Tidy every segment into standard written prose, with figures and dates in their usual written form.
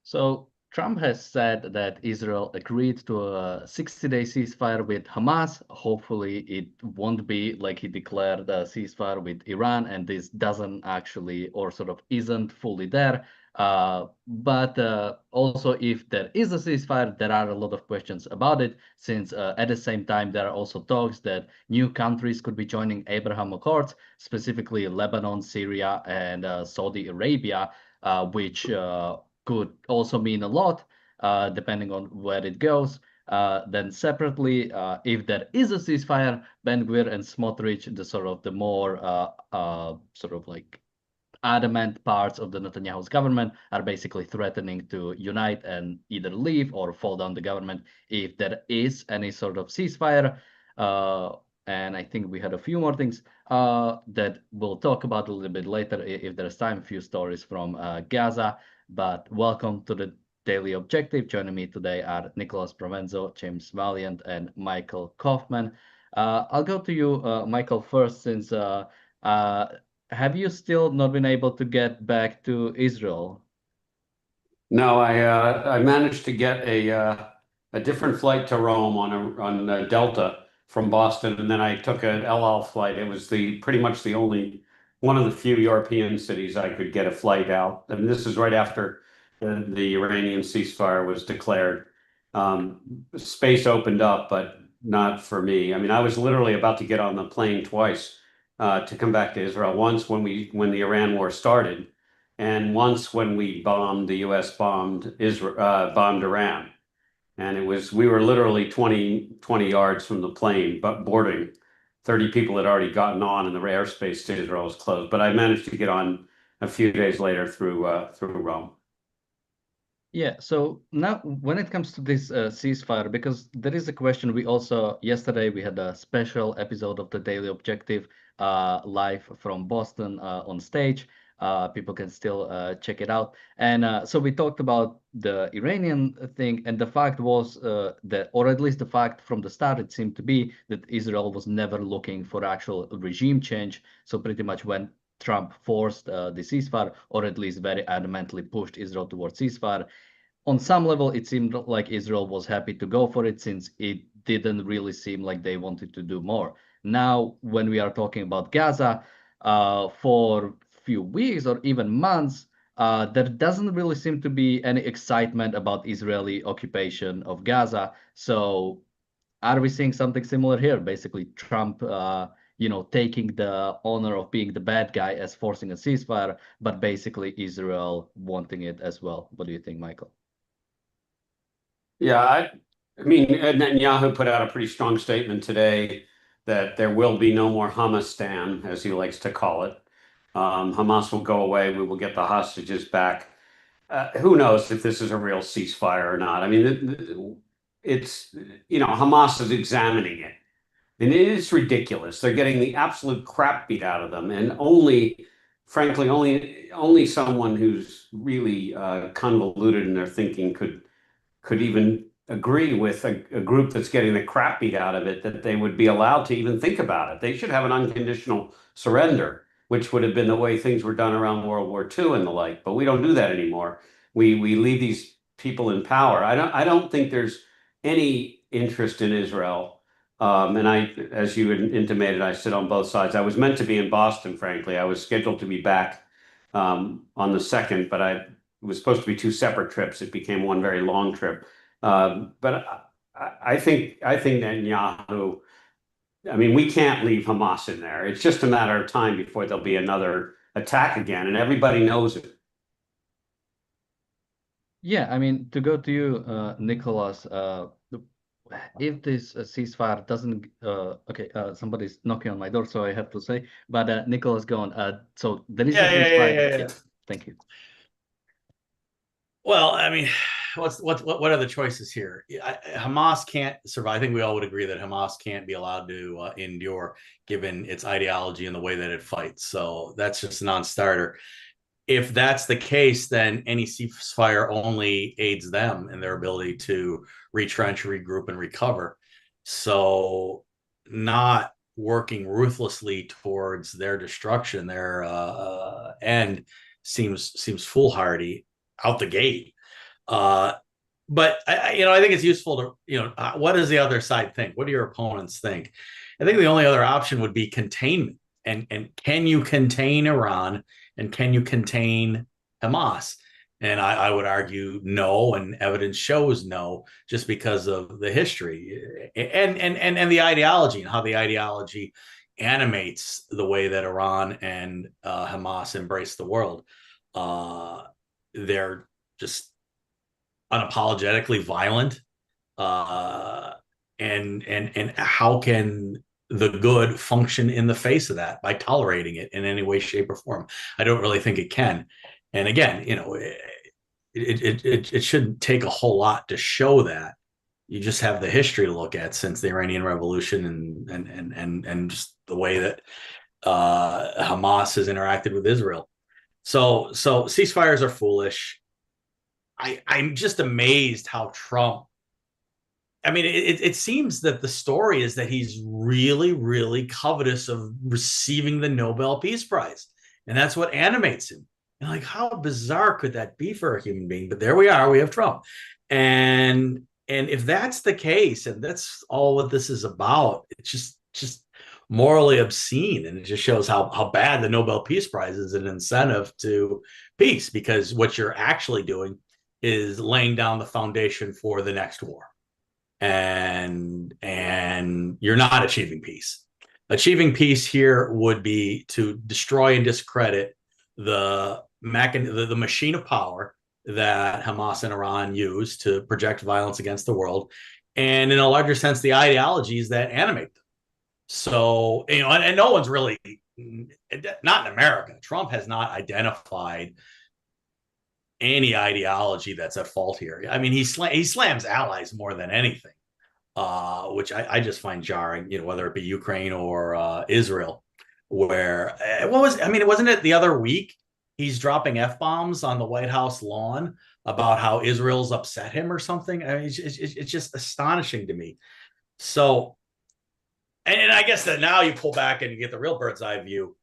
So Trump has said that Israel agreed to a 60-day ceasefire with Hamas. Hopefully, it won't be like he declared a ceasefire with Iran, and this doesn't actually, or sort of isn't fully there. But also, if there is a ceasefire, there are a lot of questions about it, since at the same time, there are also talks that new countries could be joining Abraham Accords, specifically Lebanon, Syria, and Saudi Arabia, which could also mean a lot, depending on where it goes. Then separately, if there is a ceasefire, Ben Gvir and Smotrich, the more sort of like adamant parts of the Netanyahu's government, are basically threatening to unite and either leave or fall down the government if there is any sort of ceasefire. Uh, and I think we had a few more things that we'll talk about a little bit later if there's time. A few stories from Gaza. But welcome to the Daily Objective. Joining me today are Nicholas Provenzo, James Valiant, and Michael Kaufman. I'll go to you, Michael, first, since uh, have you still not been able to get back to Israel? No, I managed to get a different flight to Rome on Delta from Boston, and then I took an El Al flight. It was the pretty much the only one of the few European cities I could get a flight out. I mean, this is right after the Iranian ceasefire was declared. Space opened up, but not for me. I mean, I was literally about to get on the plane twice to come back to Israel. Once when the Iran war started. And once when the U.S. bombed bombed Iran, and we were literally 20 yards from the plane, but boarding. 30 people had already gotten on, and the airspace to Israel was closed. But I managed to get on a few days later through Rome. Yeah, so now when it comes to this ceasefire, because there is a question, we also, yesterday we had a special episode of the Daily Objective live from Boston on stage. People can still check it out. And so we talked about the Iranian thing, and the fact was that, or at least the fact from the start, it seemed to be that Israel was never looking for actual regime change. So pretty much when Trump forced the ceasefire, or at least very adamantly pushed Israel towards ceasefire, on some level, it seemed like Israel was happy to go for it since it didn't really seem like they wanted to do more. Now, when we are talking about Gaza, for few weeks or even months, there doesn't really seem to be any excitement about Israeli occupation of Gaza. So, are we seeing something similar here? Basically, Trump, taking the honor of being the bad guy as forcing a ceasefire, but basically Israel wanting it as well. What do you think, Michael? Yeah, I mean, Netanyahu put out a pretty strong statement today that there will be no more Hamastan, as he likes to call it. Hamas will go away. We will get the hostages back. Who knows if this is a real ceasefire or not? I mean, it's, Hamas is examining it. And it is ridiculous. They're getting the absolute crap beat out of them. And frankly, only someone who's really convoluted in their thinking could even agree with a group that's getting the crap beat out of it that they would be allowed to even think about it. They should have an unconditional surrender, which would have been the way things were done around World War II and the like. But we don't do that anymore. We leave these people in power. I don't think there's any interest in Israel. And as you had intimated, I sit on both sides. I was meant to be in Boston, frankly. I was scheduled to be back on the 2nd, but it was supposed to be two separate trips. It became one very long trip. But I think Netanyahu, I mean, we can't leave Hamas in there. It's just a matter of time before there'll be another attack again, and everybody knows it. Yeah, I mean, to go to you, Nicholas, if this ceasefire doesn't, okay, somebody's knocking on my door, so I have to say, but Nicholas, go on. So there is a Yeah, yeah, yeah, ceasefire. yeah, Yeah, yeah. thank you. Well, I mean, what are the choices here? Hamas can't survive. I think we all would agree that Hamas can't be allowed to endure given its ideology and the way that it fights. So that's just a non-starter. If that's the case, then any ceasefire only aids them in their ability to retrench, regroup, and recover. So not working ruthlessly towards their destruction, their end seems foolhardy out the gate. But I think it's useful to, what does the other side think? What do your opponents think? I think the only other option would be containment. And can you contain Iran, and can you contain Hamas? And I would argue no, and evidence shows no, just because of the history and the ideology, and how the ideology animates the way that Iran and Hamas embrace the world. They're just unapologetically violent, and how can the good function in the face of that by tolerating it in any way, shape, or form? I don't really think it can. And again, it shouldn't take a whole lot to show that. You just have the history to look at since the Iranian Revolution, and just the way that Hamas has interacted with Israel. So ceasefires are foolish. I'm just amazed how Trump. I mean, it seems that the story is that he's really, really covetous of receiving the Nobel Peace Prize, and that's what animates him. And like, how bizarre could that be for a human being? But there we are. We have Trump, and if that's the case, and that's all what this is about, it's just morally obscene, and it just shows how bad the Nobel Peace Prize is an incentive to peace, because what you're actually doing is laying down the foundation for the next war, and you're not achieving peace. Achieving peace here would be to destroy and discredit the machine of power that Hamas and Iran use to project violence against the world, and in a larger sense, the ideologies that animate them. So, and no one's really, not in America, Trump has not identified any ideology that's at fault here. I mean, he slams allies more than anything, which I just find jarring. Whether it be Ukraine or Israel, where wasn't it the other week he's dropping F-bombs on the White House lawn about how Israel's upset him or something? I mean, it's just astonishing to me. So, and I guess that now you pull back and you get the real bird's eye view.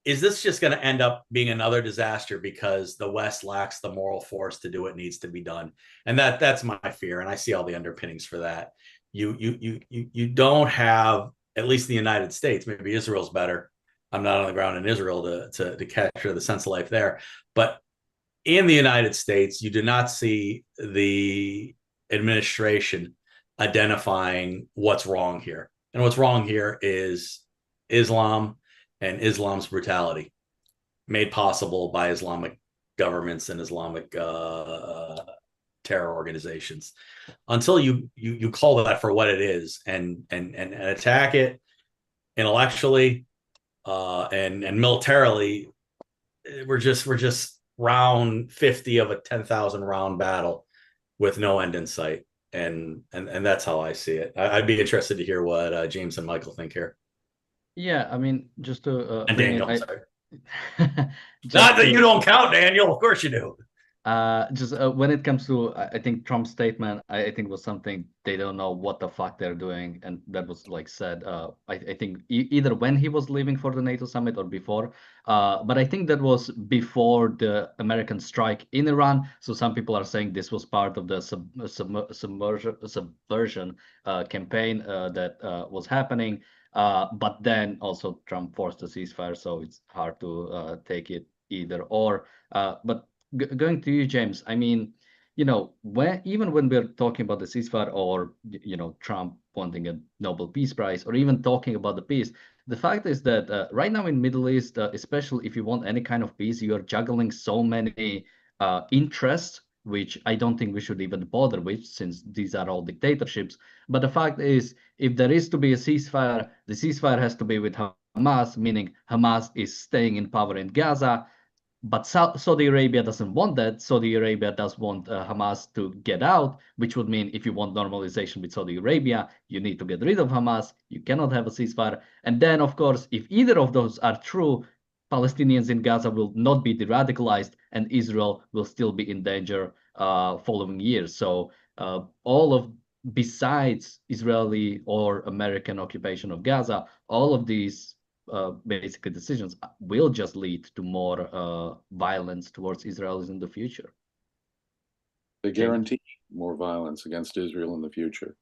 Is this just going to end up being another disaster because the West lacks the moral force to do what needs to be done? And that's my fear, and I see all the underpinnings for that. You don't have, at least in the United States, maybe Israel's better. I'm not on the ground in Israel to capture the sense of life there, but in the United States, you do not see the administration identifying what's wrong here, and what's wrong here is Islam and Islam's brutality, made possible by Islamic governments and Islamic terror organizations. Until you call that for what it is, and attack it intellectually and militarily, we're just round 50 of a 10,000 round battle with no end in sight. And that's how I see it. I'd be interested to hear what James and Michael think here. Yeah, I mean, just to And bring Daniel, in, sorry. just Not that to, you don't count, Daniel. Of course you do. just when it comes to, I think Trump's statement, I think was something they don't know what the fuck they're doing, and that was like said. I think either when he was leaving for the NATO summit or before, but I think that was before the American strike in Iran. So some people are saying this was part of the subversion campaign that was happening. But then also Trump forced a ceasefire, so it's hard to take it either or. But going to you, James, I mean, even when we're talking about the ceasefire or, Trump wanting a Nobel Peace Prize or even talking about the peace, the fact is that right now in Middle East, especially if you want any kind of peace, you are juggling so many interests, which I don't think we should even bother with since these are all dictatorships. But the fact is, if there is to be a ceasefire, the ceasefire has to be with Hamas, meaning Hamas is staying in power in Gaza. But Saudi Arabia doesn't want that. Saudi Arabia does want Hamas to get out, which would mean if you want normalization with Saudi Arabia, you need to get rid of Hamas. You cannot have a ceasefire. And then, of course, if either of those are true, Palestinians in Gaza will not be de-radicalized, and Israel will still be in danger following years. So all of, besides Israeli or American occupation of Gaza, all of these basically decisions will just lead to more violence towards Israelis in the future. They guarantee more violence against Israel in the future.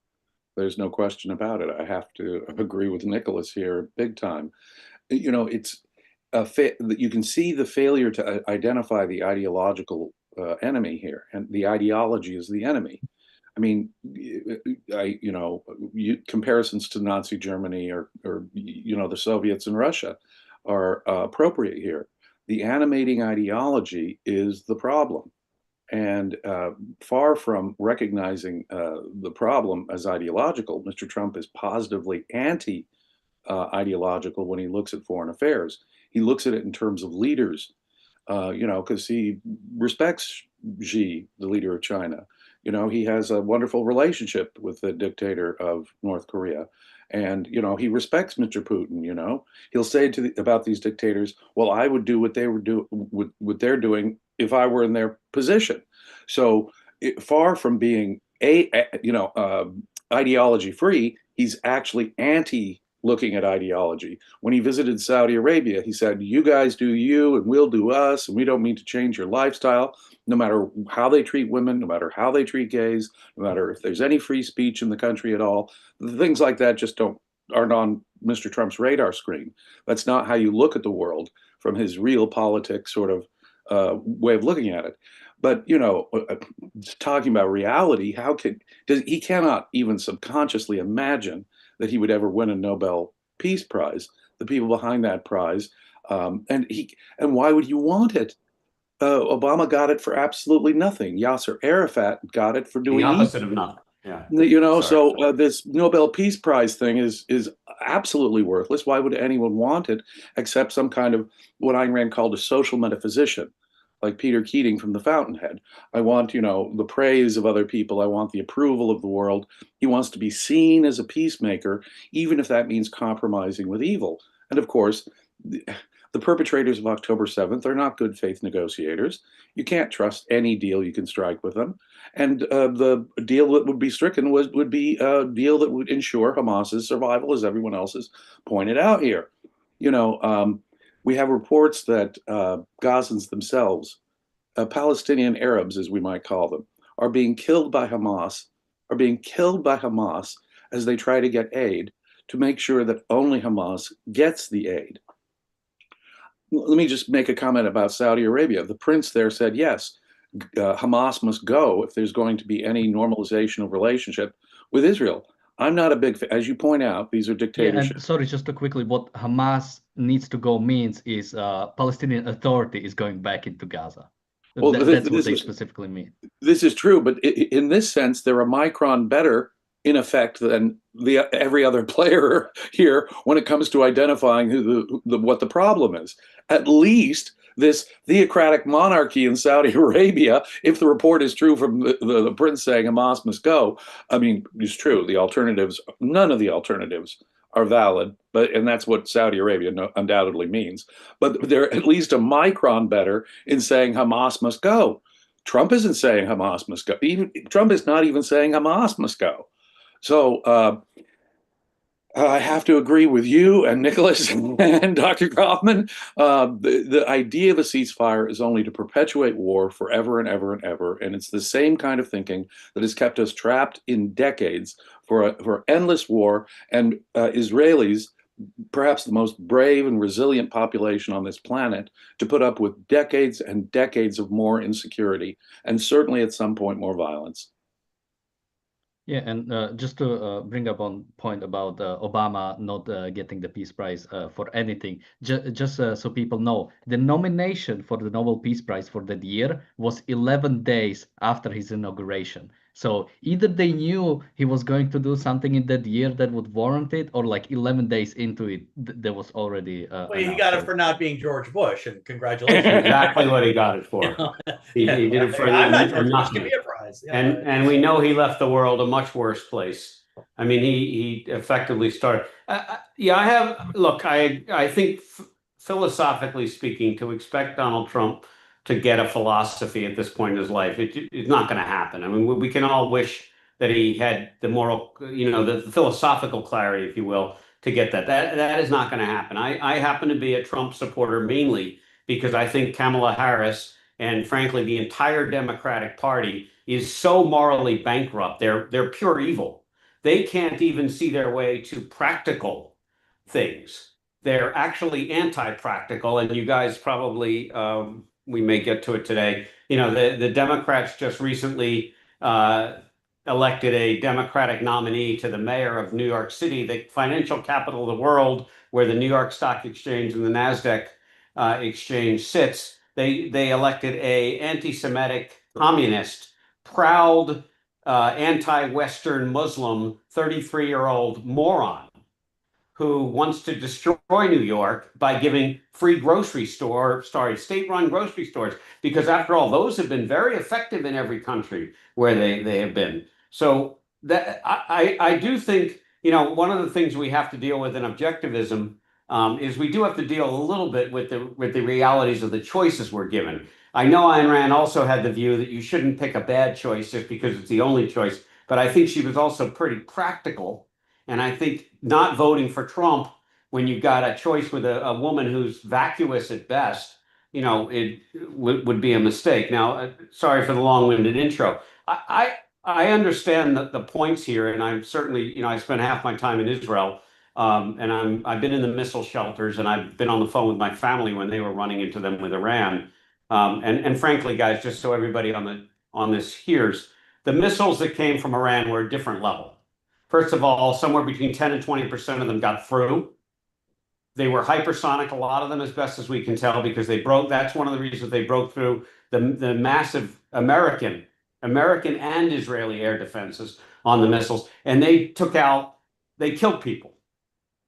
There's no question about it. I have to agree with Nicholas here big time. You know, it's you can see the failure to identify the ideological enemy here, and the ideology is the enemy. I mean, comparisons to Nazi Germany or the Soviets and Russia are appropriate here. The animating ideology is the problem. And far from recognizing the problem as ideological, Mr. Trump is positively anti-ideological when he looks at foreign affairs. He looks at it in terms of leaders, because he respects Xi, the leader of China. You know, he has a wonderful relationship with the dictator of North Korea. And, he respects Mr. Putin, He'll say about these dictators, well, I would do what what they're doing if I were in their position. So far from being ideology free, he's actually anti looking at ideology. When he visited Saudi Arabia, he said, you guys do you and we'll do us, and we don't mean to change your lifestyle, no matter how they treat women, no matter how they treat gays, no matter if there's any free speech in the country at all. Things like that just aren't on Mr. Trump's radar screen. That's not how you look at the world from his realpolitik sort of way of looking at it. But talking about reality, he cannot even subconsciously imagine that he would ever win a Nobel Peace Prize. The people behind that prize, and why would you want it? Obama got it for absolutely nothing. Yasser Arafat got it for doing the opposite of nothing. Yeah. So this Nobel Peace Prize thing is absolutely worthless. Why would anyone want it except some kind of what Ayn Rand called a social metaphysician, like Peter Keating from The Fountainhead? I want, the praise of other people. I want the approval of the world. He wants to be seen as a peacemaker, even if that means compromising with evil. And of course, the perpetrators of October 7th are not good faith negotiators. You can't trust any deal you can strike with them. And the deal that would be stricken would be a deal that would ensure Hamas's survival, as everyone else has pointed out here. We have reports that Gazans themselves, Palestinian Arabs, as we might call them, are being killed by Hamas as they try to get aid, to make sure that only Hamas gets the aid. Let me just make a comment about Saudi Arabia. The prince there said, yes, Hamas must go if there's going to be any normalization of relationship with Israel. I'm not a big fan. As you point out, these are dictatorships. Yeah, and sorry, just to quickly, what Hamas needs to go means is Palestinian Authority is going back into Gaza. Well, that's what they specifically mean. This is true, but in this sense, they're a micron better in effect than every other player here when it comes to identifying what the problem is. At least this theocratic monarchy in Saudi Arabia, if the report is true from the prince saying Hamas must go, I mean, it's true. None of the alternatives are valid, and that's what Saudi Arabia undoubtedly means. But they're at least a micron better in saying Hamas must go. Trump isn't saying Hamas must go. Trump is not even saying Hamas must go. So I have to agree with you and Nicholas and Dr. Kaufman. The idea of a ceasefire is only to perpetuate war forever and ever and ever. And it's the same kind of thinking that has kept us trapped in decades for endless war. And Israelis, perhaps the most brave and resilient population on this planet, to put up with decades and decades of more insecurity, and certainly at some point more violence. Yeah, and just to bring up on point about Obama not getting the Peace Prize for anything, just so people know, the nomination for the Nobel Peace Prize for that year was 11 days after his inauguration. So either they knew he was going to do something in that year that would warrant it, or like 11 days into it, there was already. Well, he got it for not being George Bush, and congratulations. Exactly what he got it for. He did it for I'm not George Bush. nothing. Give me a prize. Yeah. And we know he left the world a much worse place. I mean, he effectively started. I think philosophically speaking, to expect Donald Trump to get a philosophy at this point in his life, it's not going to happen. I mean, we can all wish that he had the moral, the philosophical clarity, if you will, to get that. That is not going to happen. I happen to be a Trump supporter mainly because I think Kamala Harris and frankly, the entire Democratic Party is so morally bankrupt. They're pure evil. They can't even see their way to practical things. They're actually anti-practical, and you guys probably we may get to it today. You know, the Democrats just recently elected a Democratic nominee to the mayor of New York City, the financial capital of the world, where the New York Stock Exchange and the NASDAQ exchange sits. They elected a anti-Semitic communist, proud anti-Western Muslim 33-year-old moron who wants to destroy New York by giving free state-run grocery stores, because after all, those have been very effective in every country where they have been. So that I do think, you know, one of the things we have to deal with in objectivism is we do have to deal a little bit with the realities of the choices we're given. I know Ayn Rand also had the view that you shouldn't pick a bad choice just because it's the only choice, but I think she was also pretty practical. And I think not voting for Trump when you've got a choice with a woman who's vacuous at best, you know, it would be a mistake. Now, sorry for the long-winded intro. I understand the points here, and I'm certainly, you know, I spent half my time in Israel, and I've been in the missile shelters, and I've been on the phone with my family when they were running into them with Iran. And frankly, guys, just so everybody on this hears, the missiles that came from Iran were a different level. First of all, somewhere between 10 and 20% of them got through. They were hypersonic, a lot of them, as best as we can tell, because they broke. That's one of the reasons they broke through the massive American and Israeli air defenses on the missiles. And they killed people.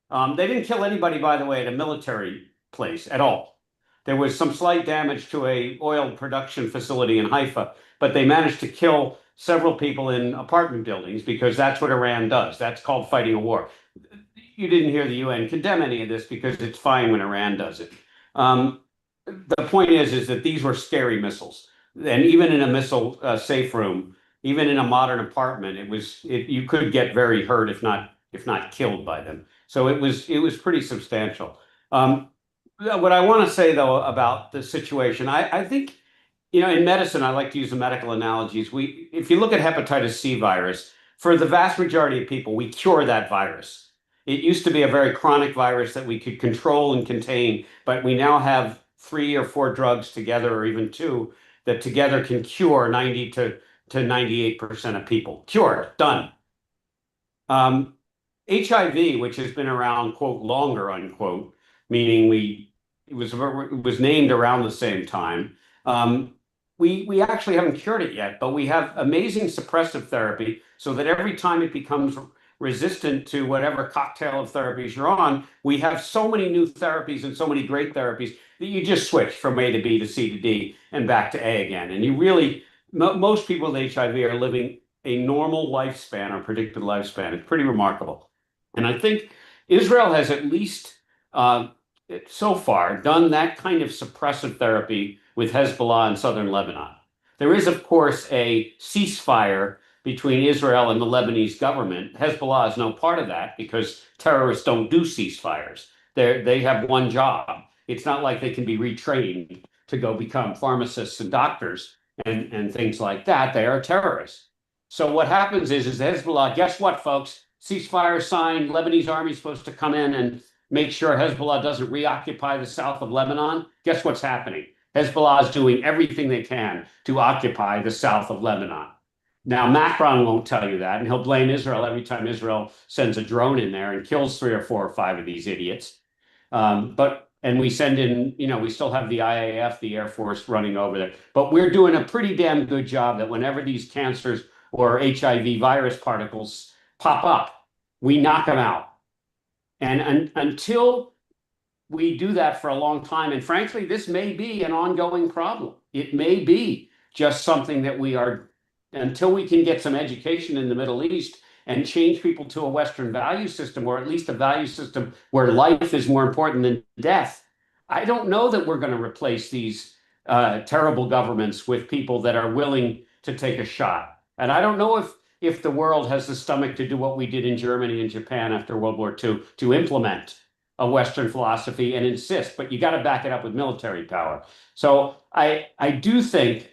They didn't kill anybody, by the way, at a military place at all. There was some slight damage to a oil production facility in Haifa, but they managed to kill several people in apartment buildings, because that's what Iran does. That's called fighting a war. You didn't hear the UN condemn any of this because it's fine when Iran does it. The point is that these were scary missiles, and even in a missile safe room, even in a modern apartment, you could get very hurt if not killed by them. So it was pretty substantial. What I want to say though about the situation, I think, you know, in medicine, I like to use the medical analogies. If you look at hepatitis C virus, for the vast majority of people, we cure that virus. It used to be a very chronic virus that we could control and contain, but we now have 3 or 4 drugs together, or even 2, that together can cure 90 to 98% of people. Cured, done. HIV, which has been around, quote, longer, unquote, meaning it was named around the same time. We actually haven't cured it yet, but we have amazing suppressive therapy, so that every time it becomes resistant to whatever cocktail of therapies you're on, we have so many new therapies and so many great therapies that you just switch from A to B to C to D and back to A again. And you really, most people with HIV are living a normal lifespan or predicted lifespan. It's pretty remarkable. And I think Israel has at least so far done that kind of suppressive therapy with Hezbollah in southern Lebanon. There is, of course, a ceasefire between Israel and the Lebanese government. Hezbollah is no part of that because terrorists don't do ceasefires. They have one job. It's not like they can be retrained to go become pharmacists and doctors and things like that. They are terrorists. So what happens is Hezbollah, guess what, folks? Ceasefire signed, Lebanese army is supposed to come in and make sure Hezbollah doesn't reoccupy the south of Lebanon. Guess what's happening? Hezbollah is doing everything they can to occupy the south of Lebanon. Now, Macron won't tell you that, and he'll blame Israel every time Israel sends a drone in there and kills 3 or 4 or 5 of these idiots. And we send in, you know, we still have the IAF, the Air Force, running over there. But we're doing a pretty damn good job that whenever these cancers or HIV virus particles pop up, we knock them out. And until we do that for a long time, and frankly, this may be an ongoing problem. It may be just something that until we can get some education in the Middle East and change people to a Western value system, or at least a value system where life is more important than death, I don't know that we're going to replace these terrible governments with people that are willing to take a shot. And I don't know if the world has the stomach to do what we did in Germany and Japan after World War II, to implement a Western philosophy and insist, but you got to back it up with military power. So I do think,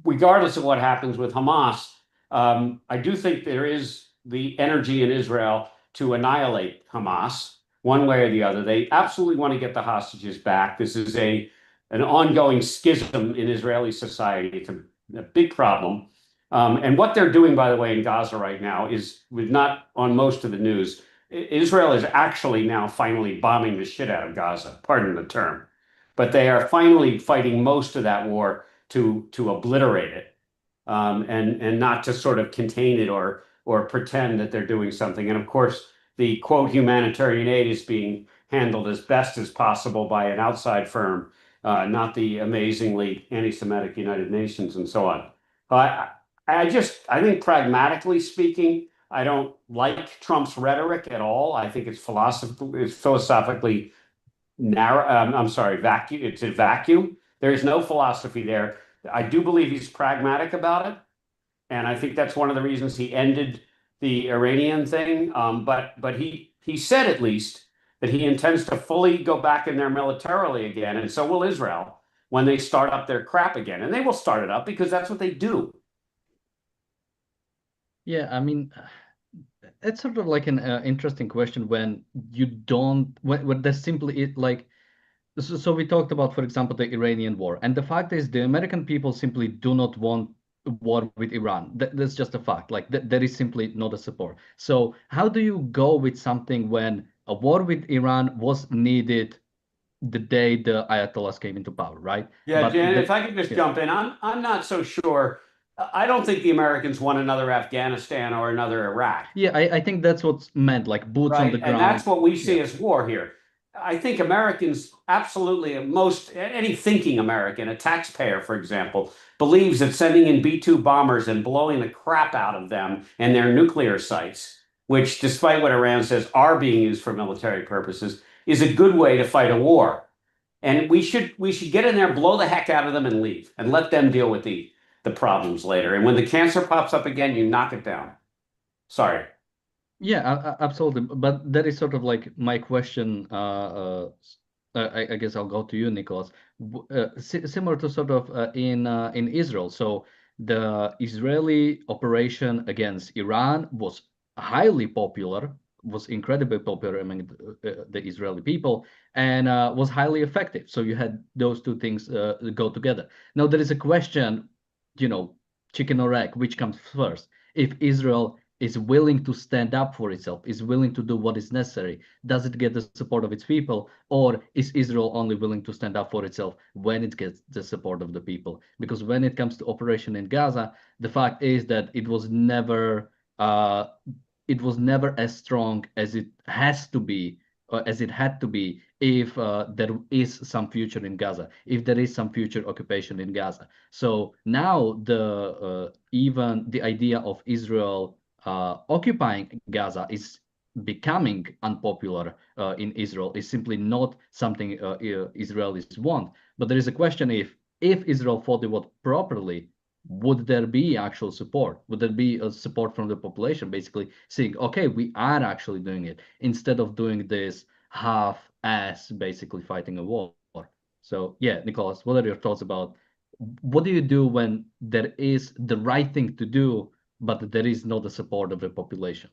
regardless of what happens with Hamas, I do think there is the energy in Israel to annihilate Hamas one way or the other. They absolutely want to get the hostages back. This is an ongoing schism in Israeli society. It's a big problem. And what they're doing, by the way, in Gaza right now is not on most of the news. Israel is actually now finally bombing the shit out of Gaza, pardon the term. But they are finally fighting most of that war to obliterate it, and not to sort of contain it or pretend that they're doing something. And of course, the quote humanitarian aid is being handled as best as possible by an outside firm, not the amazingly anti-Semitic United Nations and so on. I think pragmatically speaking, I don't like Trump's rhetoric at all. I think it's philosophically narrow. I'm sorry, vacuum. It's a vacuum. There is no philosophy there. I do believe he's pragmatic about it, and I think that's one of the reasons he ended the Iranian thing. But he said at least that he intends to fully go back in there militarily again, and so will Israel when they start up their crap again, and they will start it up because that's what they do. Yeah, I mean, it's sort of like an interesting question when you don't, when there's simply it like, so we talked about, for example, the Iranian war, and the fact is the American people simply do not want a war with Iran. That's just a fact. Like there is simply not a support. So how do you go with something when a war with Iran was needed the day the Ayatollahs came into power, right? Yeah, But Jan, if I could just jump in, I'm not so sure. I don't think the Americans want another Afghanistan or another Iraq. Yeah, I think that's what's meant, like boots on the ground. And that's what we see as war here. I think Americans absolutely, any thinking American, a taxpayer, for example, believes that sending in B-2 bombers and blowing the crap out of them and their nuclear sites, which, despite what Iran says, are being used for military purposes, is a good way to fight a war. And we should get in there, blow the heck out of them, and leave, and let them deal with the problems later. And when the cancer pops up again, you knock it down. Sorry. Yeah, absolutely. But that is sort of like my question. I guess I'll go to you, Nicholas. Similar to sort of in Israel. So the Israeli operation against Iran was highly popular, was incredibly popular among the Israeli people, and was highly effective. So you had those two things go together. Now there is a question, chicken or egg, which comes first? If Israel is willing to stand up for itself, is willing to do what is necessary, does it get the support of its people, or is Israel only willing to stand up for itself when it gets the support of the people? Because when it comes to operation in Gaza, the fact is that it was never as strong as it has to be, as it had to be, if there is some future in Gaza, if there is some future occupation in Gaza. So now even the idea of Israel occupying Gaza is becoming unpopular in Israel. Is simply not something Israelis want. But there is a question: if Israel fought the war properly, would there be actual support? Would there be a support from the population, basically saying, okay, we are actually doing it, instead of doing this half-ass, basically fighting a war? So yeah, Nicholas, what are your thoughts about what do you do when there is the right thing to do, but there is not the support of the population?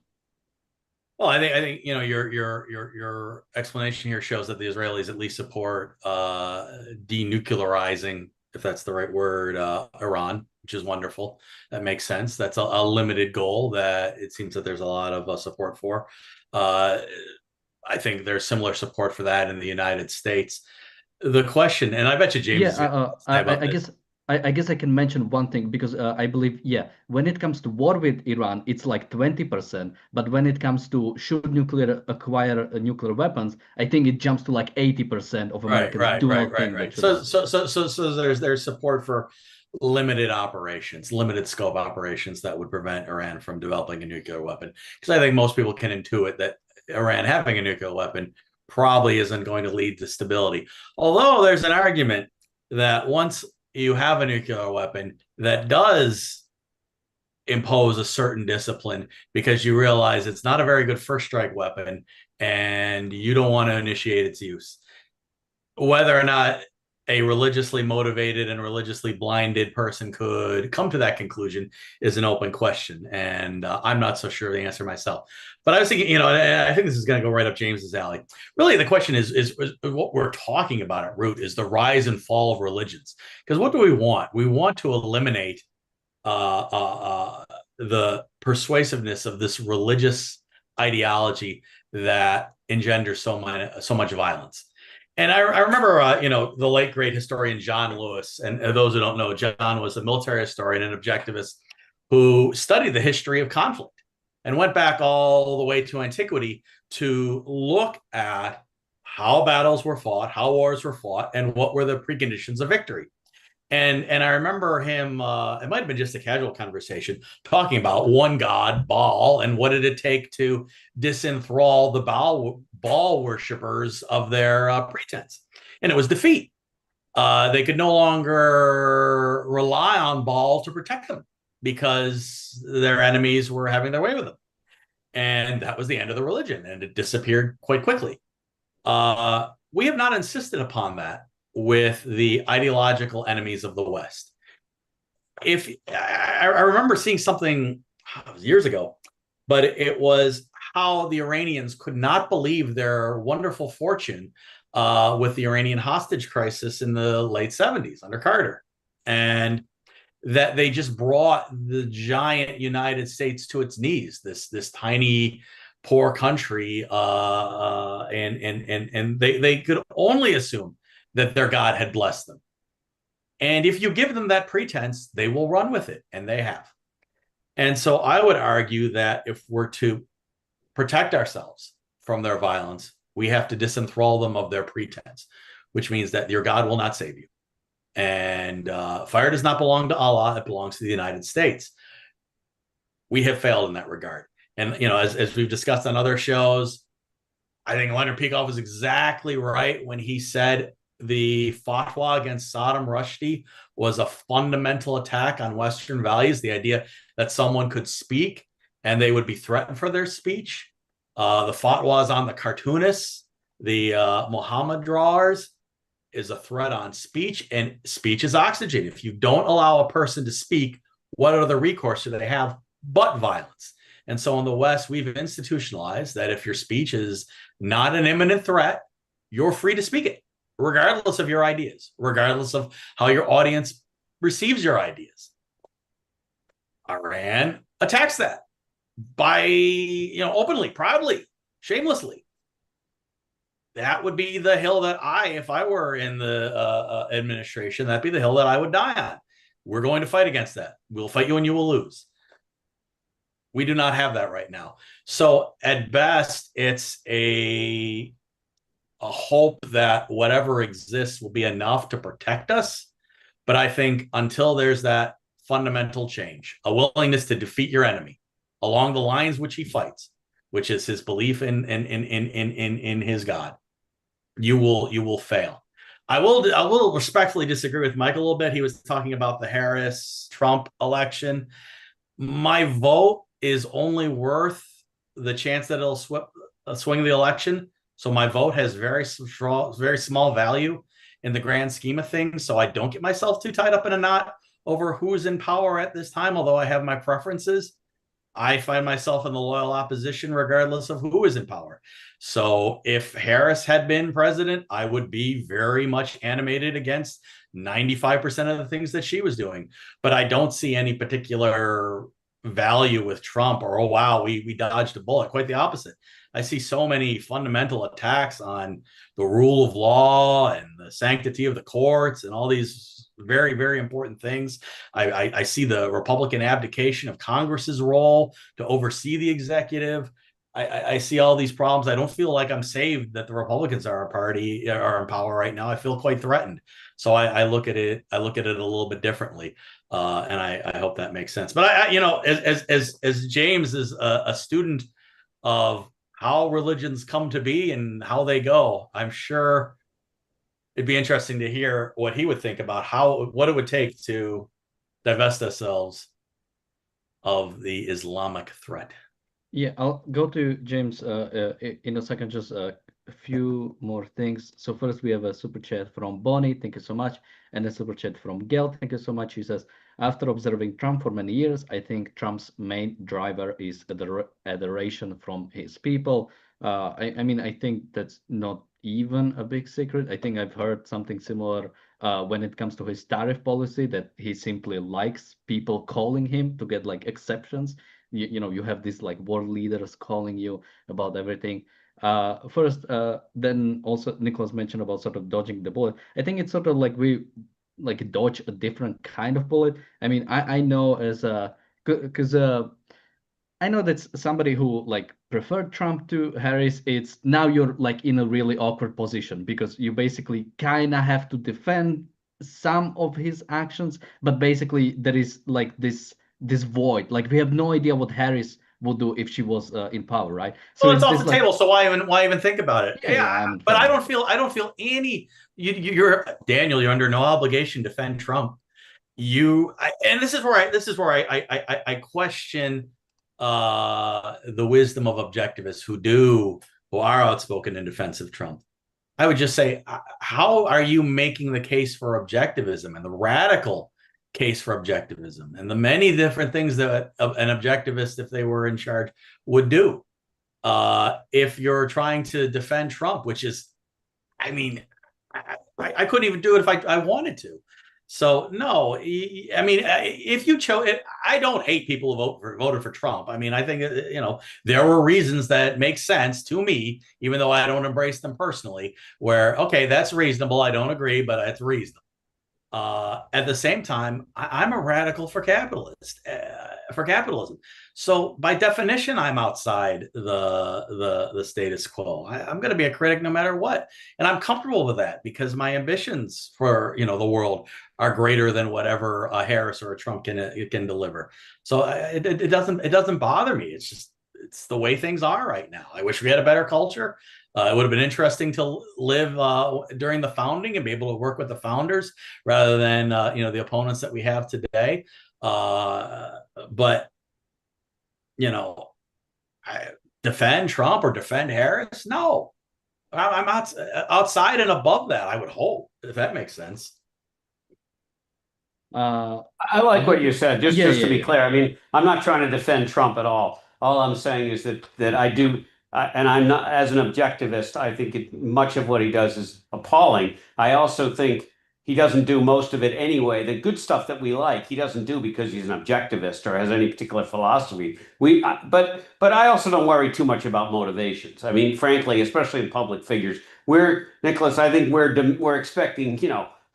Well, I think your explanation here shows that the Israelis at least support denuclearizing, if that's the right word, Iran, which is wonderful. That makes sense. That's a limited goal that it seems that there's a lot of support for. I think there's similar support for that in the United States. The question, and I bet you James, I guess I can mention one thing, because I believe, when it comes to war with Iran, it's like 20%. But when it comes to should nuclear acquire nuclear weapons, I think it jumps to like 80% of Americans do not think that should. So there's support for limited operations, limited scope operations that would prevent Iran from developing a nuclear weapon. Because I think most people can intuit that Iran having a nuclear weapon probably isn't going to lead to stability. Although there's an argument that once you have a nuclear weapon, that does impose a certain discipline, because you realize it's not a very good first strike weapon, and you don't want to initiate its use. Whether or not a religiously motivated and religiously blinded person could come to that conclusion is an open question. And I'm not so sure of the answer myself. But I was thinking, I think this is going to go right up James's alley. Really, the question is what we're talking about at root is the rise and fall of religions. Because what do we want? We want to eliminate the persuasiveness of this religious ideology that engenders so much violence. And I remember, the late great historian John Lewis, and those who don't know, John was a military historian and objectivist who studied the history of conflict and went back all the way to antiquity to look at how battles were fought, how wars were fought, and what were the preconditions of victory. And I remember him, it might have been just a casual conversation, talking about one god, Baal, and what did it take to disenthrall the Baal worshippers of their pretense. And it was defeat. They could no longer rely on Baal to protect them because their enemies were having their way with them. And that was the end of the religion, and it disappeared quite quickly. We have not insisted upon that with the ideological enemies of the West. If I remember seeing something years ago, but it was how the Iranians could not believe their wonderful fortune with the Iranian hostage crisis in the late 70s under Carter, and that they just brought the giant United States to its knees. This tiny, poor country, and they could only assume that their God had blessed them. And if you give them that pretense, they will run with it, and they have. And so I would argue that if we're to protect ourselves from their violence, we have to disenthrall them of their pretense, which means that your God will not save you. And fire does not belong to Allah, it belongs to the United States. We have failed in that regard. And, as we've discussed on other shows, I think Leonard Peikoff was exactly right when he said the fatwa against Saddam Rushdie was a fundamental attack on Western values. The idea that someone could speak and they would be threatened for their speech. The fatwas on the cartoonists, the Muhammad drawers, is a threat on speech, and speech is oxygen. If you don't allow a person to speak, what other recourse do they have but violence? And so in the West, we've institutionalized that if your speech is not an imminent threat, you're free to speak it, regardless of your ideas, regardless of how your audience receives your ideas. Iran attacks that by, openly, proudly, shamelessly. That would be the hill that if I were in the administration, that'd be the hill that I would die on. We're going to fight against that. We'll fight you and you will lose. We do not have that right now. So at best, it's a hope that whatever exists will be enough to protect us. But I think until there's that fundamental change, a willingness to defeat your enemy along the lines which he fights, which is his belief in his God, you will fail. I will respectfully disagree with Mike a little bit. He was talking about the Harris-Trump election. My vote is only worth the chance that it'll swing the election. So my vote has very small value in the grand scheme of things. So I don't get myself too tied up in a knot over who's in power at this time, although I have my preferences. I find myself in the loyal opposition regardless of who is in power. So if Harris had been president, I would be very much animated against 95% of the things that she was doing. But I don't see any particular value with Trump or, oh, wow, we dodged a bullet. Quite the opposite. I see so many fundamental attacks on the rule of law and the sanctity of the courts and all these very, very important things. I see the Republican abdication of Congress's role to oversee the executive. I see all these problems. I don't feel like I'm saved that the Republicans are in power right now. I feel quite threatened. So I look at it a little bit differently. And I hope that makes sense. But as James is a student of how religions come to be and how they go, I'm sure it'd be interesting to hear what he would think about what it would take to divest ourselves of the Islamic threat. Yeah, I'll go to James in a second. Just a few more things. So first, we have a super chat from Bonnie. Thank you so much, and a super chat from Gail. Thank you so much. He says, after observing Trump for many years, I think Trump's main driver is adoration from his people. I mean, I think that's not even a big secret. I think I've heard something similar when it comes to his tariff policy, that he simply likes people calling him to get like exceptions. You know, you have these like world leaders calling you about everything. First, then also Nicholas mentioned about sort of dodging the bullet. I think it's sort of like we like dodge a different kind of bullet. I mean, I know as a because I know that's somebody who like preferred Trump to Harris. It's now you're like in a really awkward position because you basically kind of have to defend some of his actions, but basically there is like this void. Like we have no idea what Harris would do if she was in power, right? So Well, it's it's off this the like table, so why even think about it? yeah, Yeah, I mean, but fair I enough. don't feel any. You're Daniel. You're under no obligation to defend Trump. And this is where I question the wisdom of objectivists who are outspoken in defense of Trump. I would just say, how are you making the case for objectivism and the radical case for objectivism and the many different things that an objectivist, if they were in charge, would do? If you're trying to defend Trump, which is, I mean, I couldn't even do it if I wanted to. So no, I mean, if you chose it, I don't hate people who voted for Trump. I mean, I think there were reasons that make sense to me, even though I don't embrace them personally. Where okay, that's reasonable. I don't agree, but it's reasonable. At the same time, I'm a radical for capitalism. So by definition, I'm outside the status quo. I'm going to be a critic no matter what, and I'm comfortable with that because my ambitions for the world are greater than whatever a Harris or a Trump can deliver. So it doesn't bother me. It's the way things are right now. I wish we had a better culture. It would have been interesting to live during the founding and be able to work with the founders rather than the opponents that we have today. But I defend Trump or defend Harris? No, I'm outside and above that. I would hope, if that makes sense. I like what you said. Just to be clear, I mean, I'm not trying to defend Trump at all. All I'm saying is that I do, and I'm not as an objectivist. I think much of what he does is appalling. I also think he doesn't do most of it anyway. The good stuff that we like, he doesn't do because he's an objectivist or has any particular philosophy. But I also don't worry too much about motivations. I mean, frankly, especially in public figures, Nicholas. I think we're expecting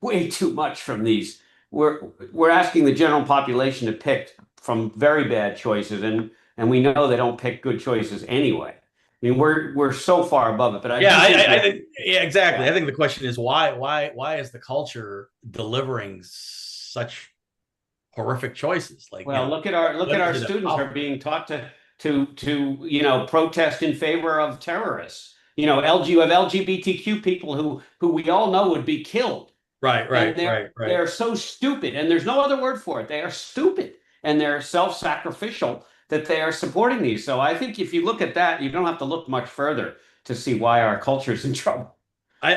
way too much from these. We're asking the general population to pick from very bad choices, and we know they don't pick good choices anyway. I mean, we're so far above it. But I think exactly. Yeah. I think the question is why is the culture delivering such horrific choices? Like, look at our students are being taught to protest in favor of terrorists. You have LGBTQ people who we all know would be killed. Right. They're so stupid, and there's no other word for it. They are stupid, and they're self-sacrificial that they are supporting these. So I think if you look at that, you don't have to look much further to see why our culture is in trouble. I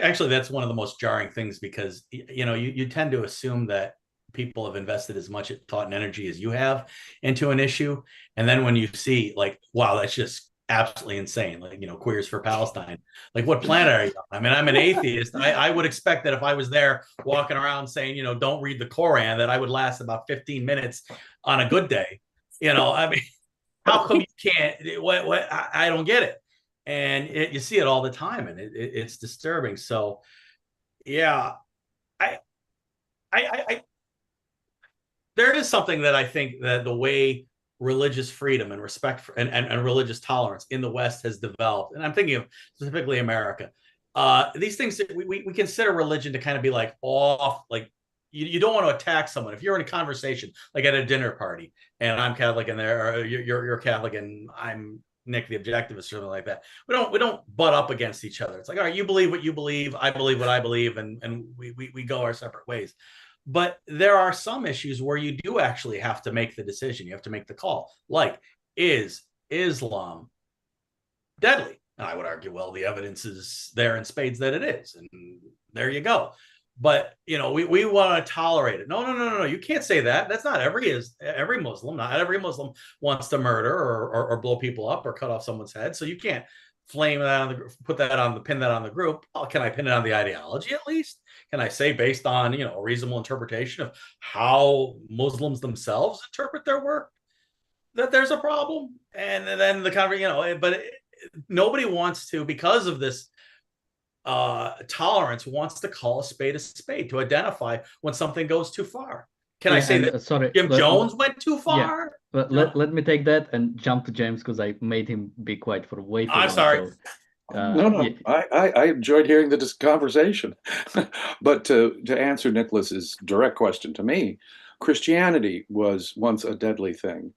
actually, that's one of the most jarring things because you tend to assume that people have invested as much thought and energy as you have into an issue, and then when you see like, wow, that's just absolutely insane. Like, Queers for Palestine. Like, what planet are you on? I mean, I'm an atheist. I would expect that if I was there walking around saying, don't read the Koran, that I would last about 15 minutes on a good day. I mean, how come you can't? I don't get it. And you see it all the time, and it's disturbing. So, yeah, I there is something that I think that the way religious freedom and respect for, and religious tolerance in the West has developed, and I'm thinking of specifically America. These things that we consider religion to kind of be like off, like you don't want to attack someone if you're in a conversation, like at a dinner party, and I'm Catholic and you're Catholic and I'm Nick the objectivist or something like that. We don't butt up against each other. It's like, all right, you believe what you believe, I believe what I believe, and we go our separate ways. But there are some issues where you do actually have to make the decision. You have to make the call. Like, is Islam deadly? And I would argue, well, the evidence is there in spades that it is, and there you go. But we want to tolerate it. No. You can't say that. That's not every Muslim. Not every Muslim wants to murder or blow people up or cut off someone's head. So you can't pin that on the group. Oh, can I pin it on the ideology at least? Can I say based on a reasonable interpretation of how Muslims themselves interpret their work that there's a problem? And then but nobody wants to, because of this tolerance, wants to call a spade to identify when something goes too far. Can I say that sorry, Jim Jones went too far? Yeah, let me take that and jump to James, because I made him be quiet for way too long. I'm sorry. No. Yeah. I enjoyed hearing this conversation. But to answer Nicholas's direct question to me, Christianity was once a deadly thing.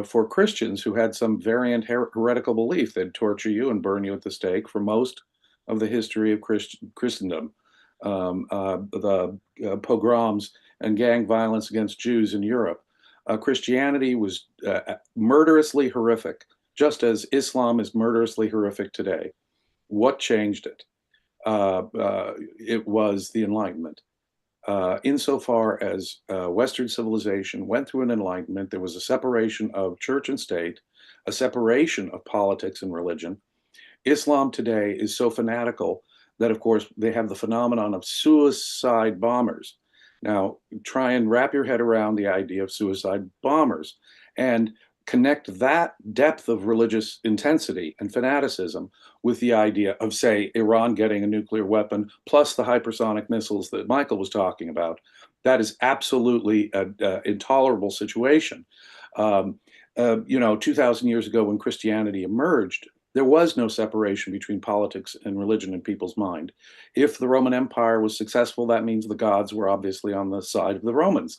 For Christians who had some variant heretical belief. They'd torture you and burn you at the stake for most of the history of Christendom. The pogroms and gang violence against Jews in Europe. Christianity was murderously horrific, just as Islam is murderously horrific today. What changed it? It was the Enlightenment. Insofar as Western civilization went through an enlightenment, there was a separation of church and state, a separation of politics and religion. Islam today is so fanatical that, of course, they have the phenomenon of suicide bombers. Now, try and wrap your head around the idea of suicide bombers and connect that depth of religious intensity and fanaticism with the idea of, say, Iran getting a nuclear weapon, plus the hypersonic missiles that Michael was talking about. That is absolutely an intolerable situation. 2,000 years ago, when Christianity emerged, there was no separation between politics and religion in people's mind. If the Roman Empire was successful, that means the gods were obviously on the side of the Romans.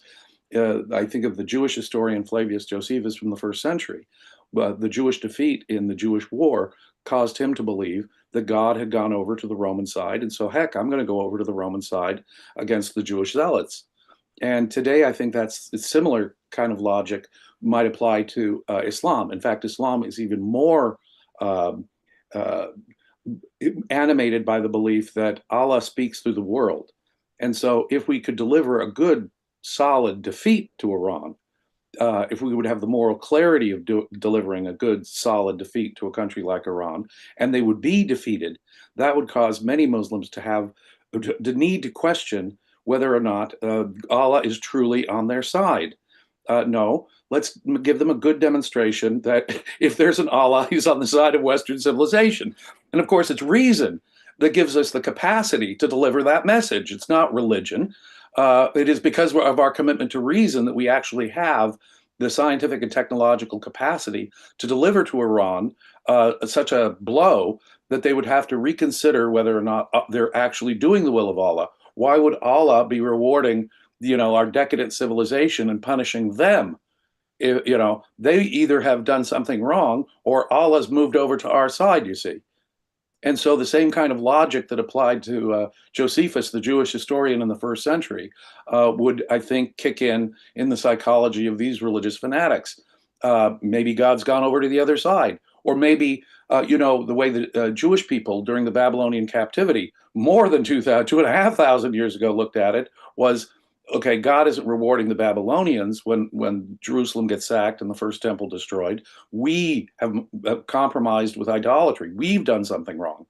I think of the Jewish historian Flavius Josephus from the 1st century. The Jewish defeat in the Jewish war caused him to believe that God had gone over to the Roman side, and so heck, I'm going to go over to the Roman side against the Jewish zealots. And today, I think that's a similar kind of logic might apply to Islam. In fact, Islam is even more animated by the belief that Allah speaks through the world. And so if we could deliver a good, solid defeat to Iran, if we would have the moral clarity of delivering a good, solid defeat to a country like Iran, and they would be defeated, that would cause many Muslims to have the need to question whether or not Allah is truly on their side. No, let's give them a good demonstration that if there's an Allah, he's on the side of Western civilization. And of course, it's reason that gives us the capacity to deliver that message. It's not religion. It is because of our commitment to reason that we actually have the scientific and technological capacity to deliver to Iran such a blow that they would have to reconsider whether or not they're actually doing the will of Allah. Why would Allah be rewarding, our decadent civilization and punishing them? They either have done something wrong or Allah's moved over to our side, you see. And so the same kind of logic that applied to Josephus, the Jewish historian in the 1st century, would, I think, kick in the psychology of these religious fanatics. Maybe God's gone over to the other side. Or maybe, the way that Jewish people during the Babylonian captivity, more than 2,500 years ago, looked at it was, okay, God isn't rewarding the Babylonians when Jerusalem gets sacked and the first temple destroyed. We have compromised with idolatry. We've done something wrong.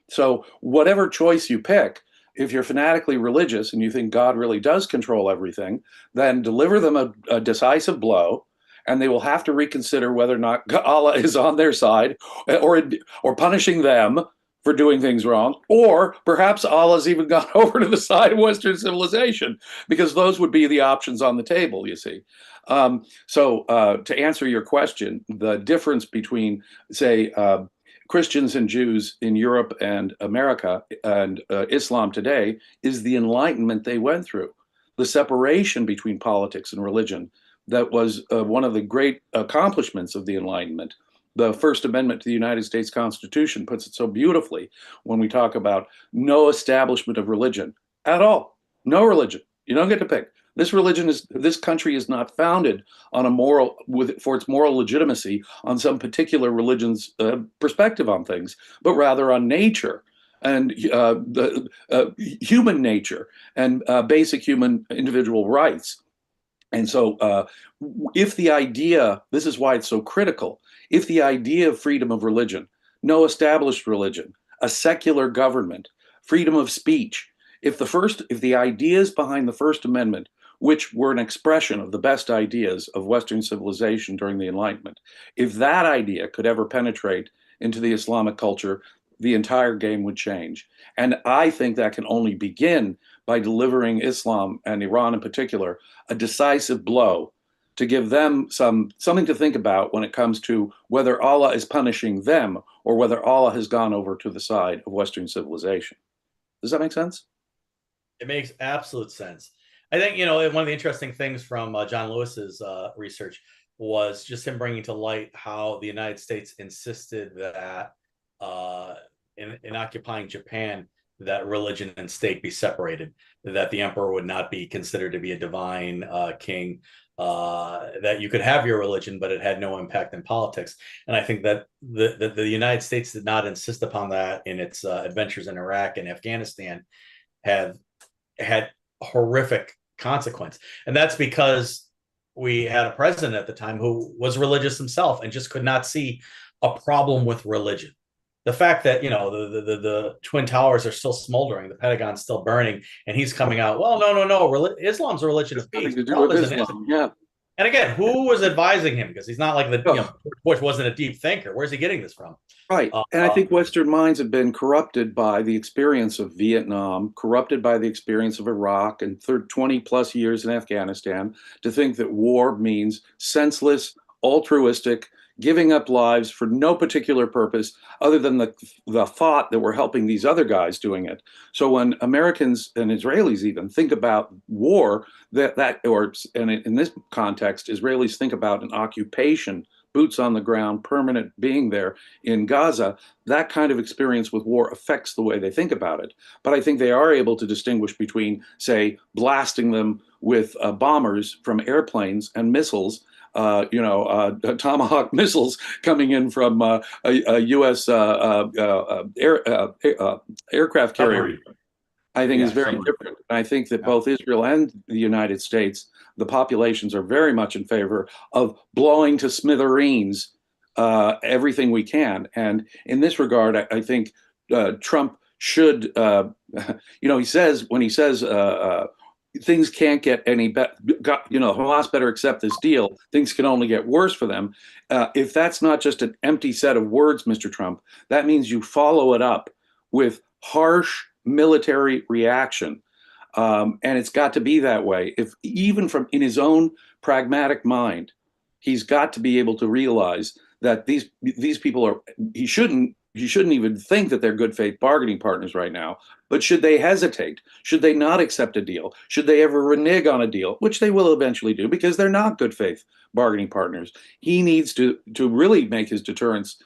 So whatever choice you pick, if you're fanatically religious and you think God really does control everything, then deliver them a decisive blow, and they will have to reconsider whether or not Allah is on their side or punishing them for doing things wrong, or perhaps Allah's even gone over to the side of Western civilization, because those would be the options on the table, you see. So to answer your question, the difference between, say, Christians and Jews in Europe and America and Islam today is the enlightenment they went through, the separation between politics and religion. That was one of the great accomplishments of the Enlightenment. The First Amendment to the United States Constitution puts it so beautifully when we talk about no establishment of religion at all. No religion. You don't get to pick. This country is not founded on a moral, for its moral legitimacy on some particular religion's perspective on things, but rather on nature and human nature and basic human individual rights. And so if the idea, this is why it's so critical, if the idea of freedom of religion, no established religion, a secular government, freedom of speech, if the ideas behind the First Amendment, which were an expression of the best ideas of Western civilization during the Enlightenment, if that idea could ever penetrate into the Islamic culture, the entire game would change. And I think that can only begin by delivering Islam, and Iran in particular, a decisive blow to give them something to think about when it comes to whether Allah is punishing them or whether Allah has gone over to the side of Western civilization. Does that make sense? It makes absolute sense. I think, one of the interesting things from John Lewis's research was just him bringing to light how the United States insisted that in occupying Japan, that religion and state be separated, that the emperor would not be considered to be a divine king, that you could have your religion, but it had no impact in politics. And I think that the United States did not insist upon that in its adventures in Iraq and Afghanistan have had horrific consequence. And that's because we had a president at the time who was religious himself and just could not see a problem with religion. The fact that, the Twin Towers are still smoldering, the Pentagon's still burning, and he's coming out, well, no, Islam's a religion of peace. To do with Islam. Yeah. And again, who was advising him? Because he's not like Bush wasn't a deep thinker. Where's he getting this from? Right. And I think Western minds have been corrupted by the experience of Vietnam, corrupted by the experience of Iraq and 20 plus years in Afghanistan, to think that war means senseless, altruistic, giving up lives for no particular purpose other than the thought that we're helping these other guys doing it. So when Americans and Israelis even think about war, and in this context, Israelis think about an occupation, boots on the ground, permanent being there in Gaza, that kind of experience with war affects the way they think about it. But I think they are able to distinguish between, say, blasting them with bombers from airplanes and missiles, Tomahawk missiles coming in from a U.S. Aircraft carrier, I think is very different. And I think that both Israel and the United States, the populations are very much in favor of blowing to smithereens everything we can. And in this regard, I think Trump should, he says, when he says, things can't get any better, Hamas better accept this deal, things can only get worse for them. If that's not just an empty set of words, Mr. Trump, that means you follow it up with harsh military reaction. And it's got to be that way. If even in his own pragmatic mind, he's got to be able to realize that these people he shouldn't even think that they're good faith bargaining partners right now. But should they hesitate? Should they not accept a deal? Should they ever renege on a deal, which they will eventually do because they're not good faith bargaining partners? He needs to really make his deterrence,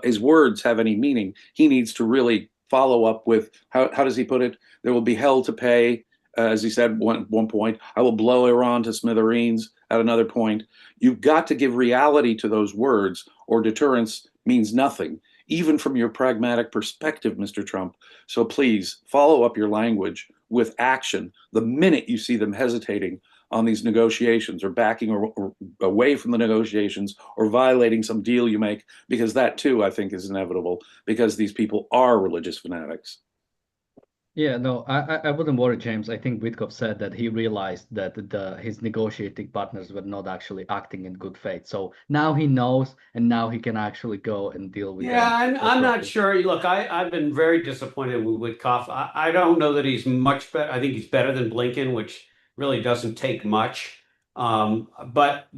his words have any meaning. He needs to really follow up with, how does he put it? There will be hell to pay. As he said one point, I will blow Iran to smithereens at another point. You've got to give reality to those words, or deterrence means nothing, even from your pragmatic perspective, Mr. Trump. So please follow up your language with action the minute you see them hesitating on these negotiations or backing or away from the negotiations or violating some deal you make, because that too, I think, is inevitable because these people are religious fanatics. Yeah, no, I wouldn't worry, James. I think Witkoff said that he realized that his negotiating partners were not actually acting in good faith. So now he knows, and now he can actually go and deal with them. Yeah, I'm not sure. Look, I've been very disappointed with Witkoff. I don't know that he's much better. I think he's better than Blinken, which really doesn't take much. But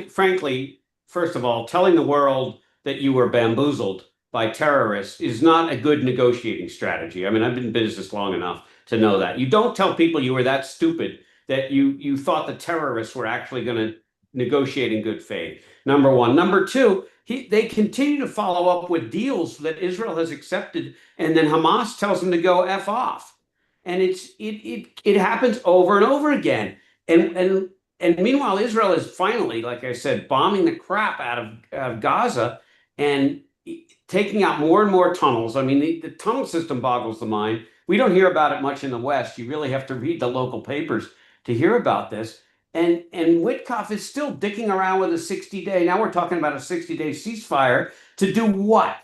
frankly, first of all, telling the world that you were bamboozled by terrorists is not a good negotiating strategy. I mean, I've been in business long enough to know that. You don't tell people you were that stupid that you thought the terrorists were actually going to negotiate in good faith. Number one. Number two, they continue to follow up with deals that Israel has accepted, and then Hamas tells them to go F off. And it happens over and over again. And meanwhile, Israel is finally, like I said, bombing the crap out of Gaza and taking out more and more tunnels. I mean, the tunnel system boggles the mind. We don't hear about it much in the West. You really have to read the local papers to hear about this. And Witkoff is still dicking around with a 60-day. Now we're talking about a 60-day ceasefire to do what?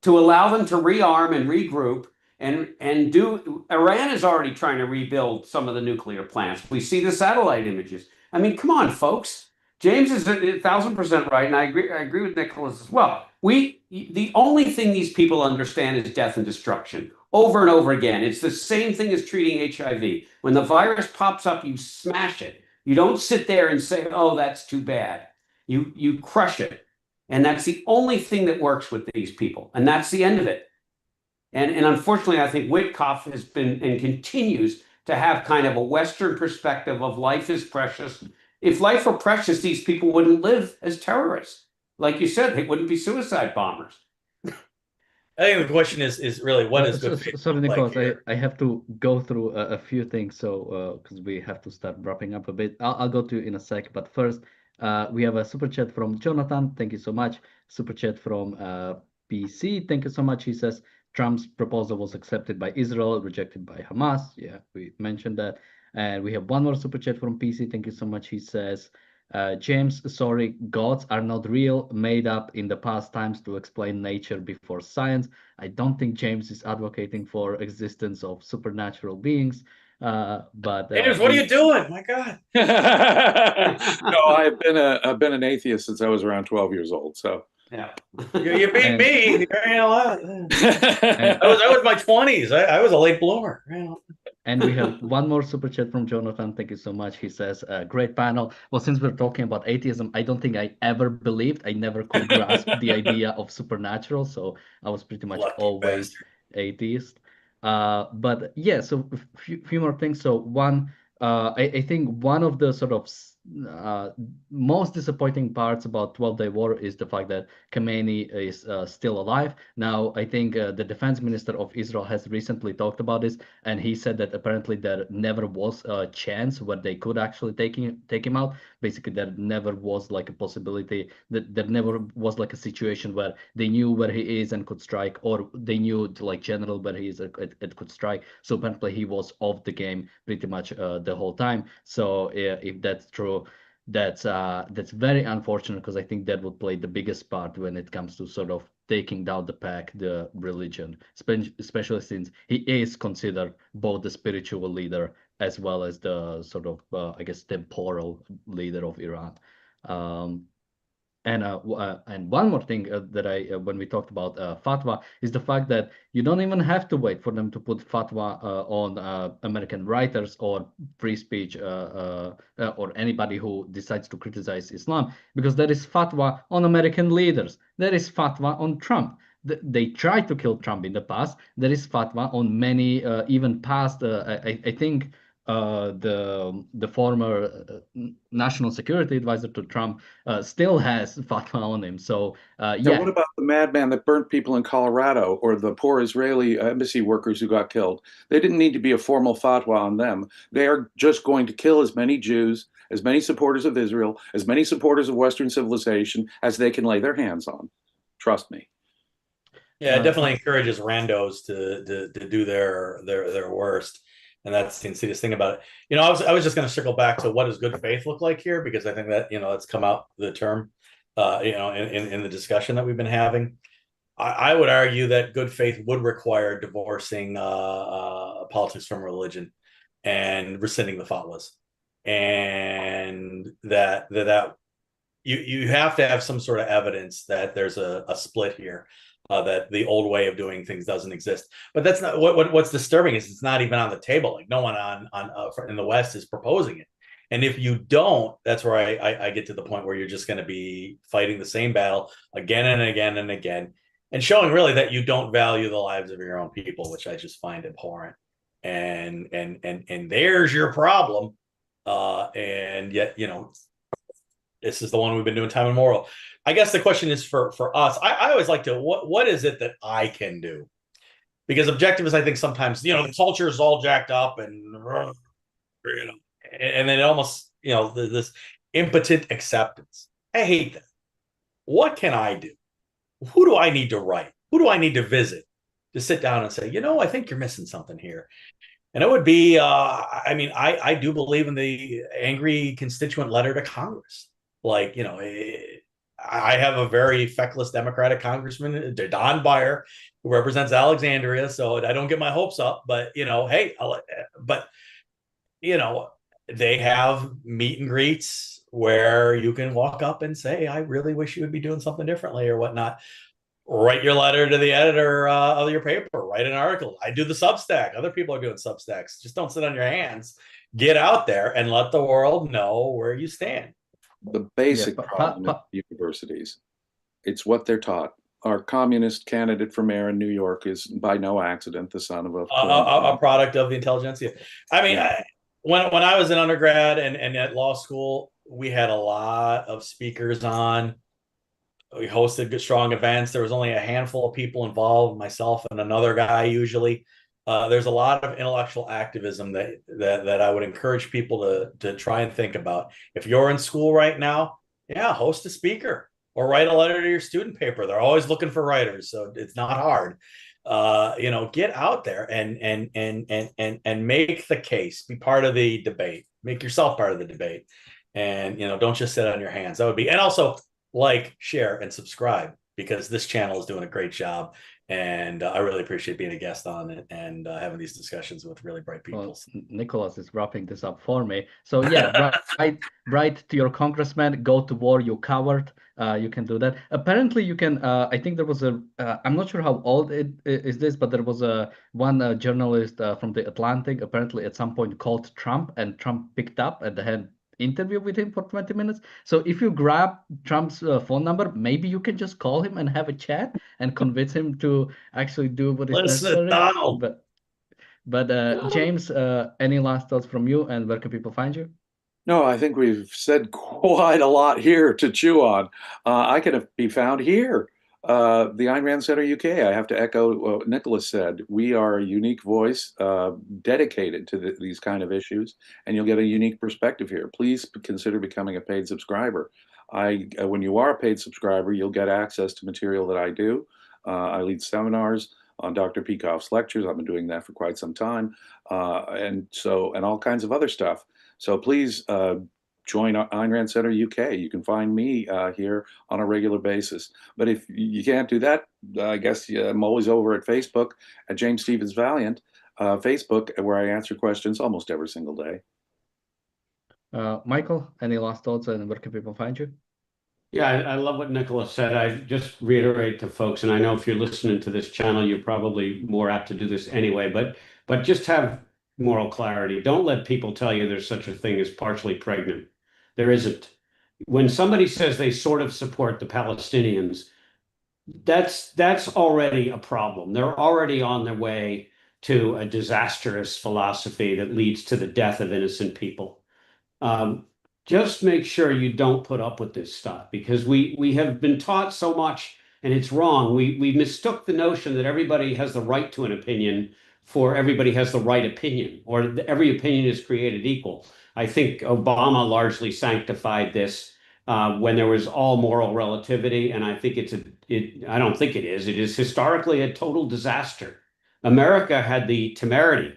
To allow them to rearm and regroup and do. Iran is already trying to rebuild some of the nuclear plants. We see the satellite images. I mean, come on, folks. James is 1,000% right, and I agree with Nicholas as well. The only thing these people understand is death and destruction over and over again. It's the same thing as treating HIV. When the virus pops up, you smash it. You don't sit there and say, "Oh, that's too bad." You crush it. And that's the only thing that works with these people. And that's the end of it. And unfortunately, I think Witkoff has been and continues to have kind of a Western perspective of life is precious. If life were precious, these people wouldn't live as terrorists. Like you said, they wouldn't be suicide bombers. I think the question is really what is good faith Sorry, look Nicholas, like here? I have to go through a few things, so because we have to start wrapping up a bit. I'll go to you in a sec, but first, we have a super chat from Jonathan. Thank you so much. Super chat from PC. Thank you so much. He says Trump's proposal was accepted by Israel, rejected by Hamas. Yeah, we mentioned that. And we have one more super chat from PC. Thank you so much. He says, James, sorry, gods are not real, made up in the past times to explain nature before science. I don't think James is advocating for existence of supernatural beings, but James, what are you doing? My God. No, I've been an atheist since I was around 12 years old. So Yeah. You beat me. and, I was my 20s. I was a late bloomer. and we have one more super chat from Jonathan. Thank you so much. He says, great panel. Well, since we're talking about atheism, I don't think I ever believed, I never could grasp the idea of supernatural. So I was pretty much Lucky always bastard. atheist. But yeah, so a few more things. So one, I think one of the sort of most disappointing parts about 12-Day War is the fact that Khamenei is still alive. Now, I think the defense minister of Israel has recently talked about this, and he said that apparently there never was a chance where they could actually take him out. Basically, there never was like a possibility, that there never was like a situation where they knew where he is and could strike, or they knew like general where he is and could strike. So apparently he was off the game pretty much the whole time. So if that's true, that's very unfortunate, because I think that would play the biggest part when it comes to sort of taking down the pack, the religion, especially since he is considered both the spiritual leader as well as the sort of I guess temporal leader of Iran. And one more thing that when we talked about fatwa, is the fact that you don't even have to wait for them to put fatwa on American writers or free speech or anybody who decides to criticize Islam, because there is fatwa on American leaders. There is fatwa on Trump. They tried to kill Trump in the past. There is fatwa on many, even past. I think the former national security advisor to Trump still has fatwa on him. So yeah, what about the madman that burnt people in Colorado, or the poor Israeli embassy workers who got killed? They didn't need to be a formal fatwa on them. They are just going to kill as many Jews, as many supporters of Israel, as many supporters of Western civilization as they can lay their hands on. Trust me. Yeah, it definitely encourages randos to do their worst. And that's the insidious thing about it. I was just going to circle back to what does good faith look like here, because I think that, it's come out the term, in the discussion that we've been having. I would argue that good faith would require divorcing politics from religion and rescinding the fatwas, and that you have to have some sort of evidence that there's a split here. That the old way of doing things doesn't exist, but that's not what's disturbing is it's not even on the table. Like no one in the West is proposing it, and if you don't, that's where I get to the point where you're just going to be fighting the same battle again and again and again, and showing really that you don't value the lives of your own people, which I just find abhorrent. And there's your problem, and yet this is the one we've been doing time immemorial. I guess the question is for us. I always like to what is it that I can do? Because objectivists, I think sometimes the culture is all jacked up and and then it almost, this impotent acceptance. I hate that. What can I do? Who do I need to write? Who do I need to visit to sit down and say, I think you're missing something here? And it would be, I do believe in the angry constituent letter to Congress. Like, I have a very feckless Democratic congressman, Don Beyer, who represents Alexandria. So I don't get my hopes up, but, hey, they have meet and greets where you can walk up and say, I really wish you would be doing something differently or whatnot. Write your letter to the editor of your paper, write an article. I do the Substack. Other people are doing Substacks. Just don't sit on your hands. Get out there and let the world know where you stand. The basic problem at universities, it's what they're taught. Our communist candidate for mayor in New York is by no accident the son of a product of the intelligentsia. I mean, when I was in undergrad and at law school, we had a lot of speakers on. We hosted good, strong events. There was only a handful of people involved, myself and another guy usually. There's a lot of intellectual activism that I would encourage people to try and think about. If you're in school right now, host a speaker or write a letter to your student paper. They're always looking for writers, so it's not hard. Get out there and make the case. Be part of the debate. Make yourself part of the debate, and don't just sit on your hands. That would be, and also like, share, and subscribe, because this channel is doing a great job. And I really appreciate being a guest on it and having these discussions with really bright people. Well, Nicholas is wrapping this up for me. So yeah, write to your congressman, go to war, you coward. You can do that. Apparently you can, I think there was I'm not sure how old it is this, but there was one journalist from the Atlantic, apparently at some point called Trump, and Trump picked up and had interview with him for 20 minutes. So if you grab Trump's phone number, maybe you can just call him and have a chat and convince him to actually do what is necessary. Donald. But James, any last thoughts from you, and where can people find you? No, I think we've said quite a lot here to chew on. I can be found here. The Ayn Rand Center UK, I have to echo what Nicholas said. We are a unique voice dedicated to these kind of issues, and you'll get a unique perspective here. Please consider becoming a paid subscriber. When you are a paid subscriber, you'll get access to material that I do. I lead seminars on Dr. Peikoff's lectures. I've been doing that for quite some time, and all kinds of other stuff. So please join Ayn Rand Center UK. You can find me here on a regular basis. But if you can't do that, I guess I'm always over at Facebook at James Stevens Valiant, Facebook, where I answer questions almost every single day. Michael, any last thoughts, and where can people find you? Yeah, I love what Nicholas said. I just reiterate to folks, and I know if you're listening to this channel, you're probably more apt to do this anyway, but just have moral clarity. Don't let people tell you there's such a thing as partially pregnant. There isn't. When somebody says they sort of support the Palestinians, that's already a problem. They're already on their way to a disastrous philosophy that leads to the death of innocent people. Just make sure you don't put up with this stuff, because we have been taught so much, and it's wrong. We mistook the notion that everybody has the right to an opinion for everybody has the right opinion, or every opinion is created equal. I think Obama largely sanctified this when there was all moral relativity, and I think I don't think it is. It is historically a total disaster. America had the temerity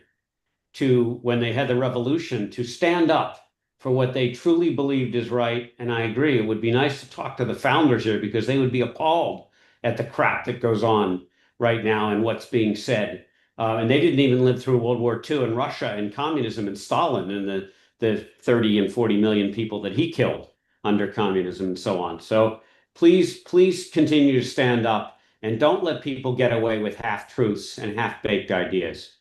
to, when they had the revolution, to stand up for what they truly believed is right. And I agree, it would be nice to talk to the founders here, because they would be appalled at the crap that goes on right now and what's being said. And they didn't even live through World War II and Russia and communism and Stalin and the 30 and 40 million people that he killed under communism and so on. So please continue to stand up, and don't let people get away with half-truths and half-baked ideas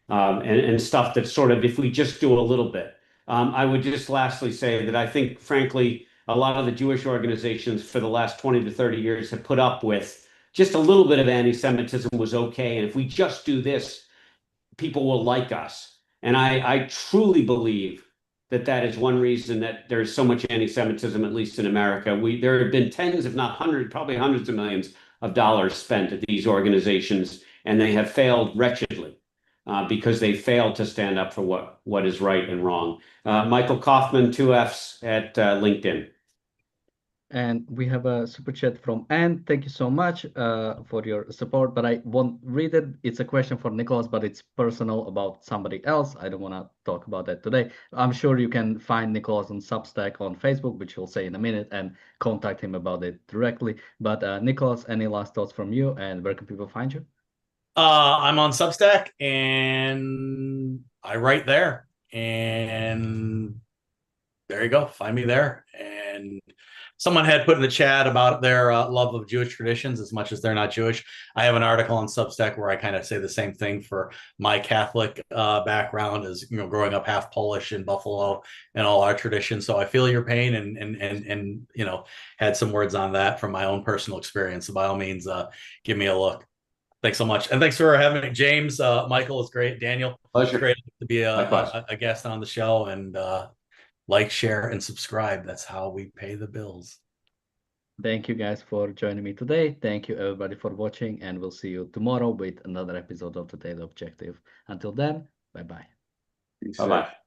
and stuff that's sort of, if we just do a little bit. I would just lastly say that I think, frankly, a lot of the Jewish organizations for the last 20 to 30 years have put up with just a little bit of anti-Semitism was okay. And if we just do this, people will like us. And I truly believe that is one reason that there's so much anti-Semitism, at least in America. There have been tens, if not hundreds, probably hundreds of millions of dollars spent at these organizations, and they have failed wretchedly. because they failed to stand up for what is right and wrong. Michael Kaufman, 2Fs at LinkedIn. And we have a super chat from Anne. Thank you so much for your support, but I won't read it. It's a question for Nicholas, but it's personal about somebody else. I don't want to talk about that today. I'm sure you can find Nicholas on Substack on Facebook, which we'll say in a minute, and contact him about it directly. But Nicholas, any last thoughts from you, and where can people find you? I'm on Substack and I write there. And there you go. Find me there. And someone had put in the chat about their love of Jewish traditions, as much as they're not Jewish. I have an article on Substack where I kind of say the same thing for my Catholic background, as growing up half Polish in Buffalo and all our traditions. So I feel your pain and had some words on that from my own personal experience. So by all means, give me a look. Thanks so much. And thanks for having me, James. Michael, it's great. Daniel, Pleasure. It's great to be Likewise. a guest on the show. And like, share, and subscribe. That's how we pay the bills. Thank you guys for joining me today. Thank you everybody for watching, and we'll see you tomorrow with another episode of The Daily Objective. Until then, bye-bye. Bye-bye.